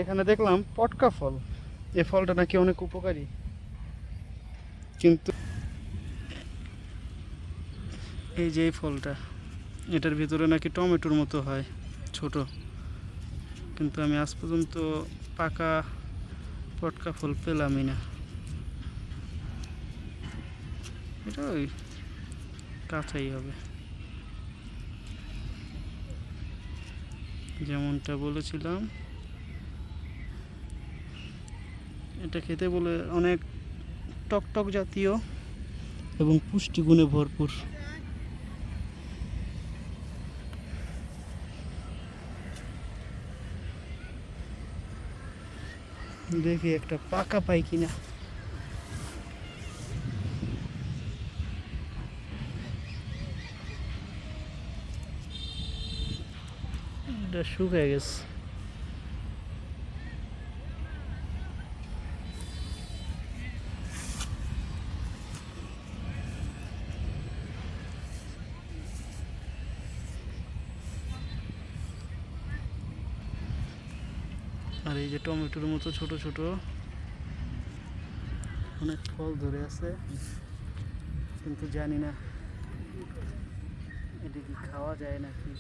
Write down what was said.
এখানে দেখলাম পটকা ফল। এই ফলটা নাকি অনেক উপকারী, কিন্তু এই যে এই ফলটা, এটার ভিতরে নাকি টমেটোর মতো হয়, ছোট। কিন্তু আমি আজ পর্যন্ত পাকা পটকা ফল পেলামই না। এটা ওই কাঁচাই হবে, যেমনটা বলেছিলাম। এটা খেতে বলে অনেক টকটক জাতীয় এবং পুষ্টিগুণে ভরপুর। দেখি একটা পাকা পাই কিনা। এটা শুকিয়ে গেছে। আর এই যে টমেটোর মতো ছোট ছোট অনেক ফল ধরে আছে, কিন্তু জানি না এটা কি খাওয়া যায় নাকি।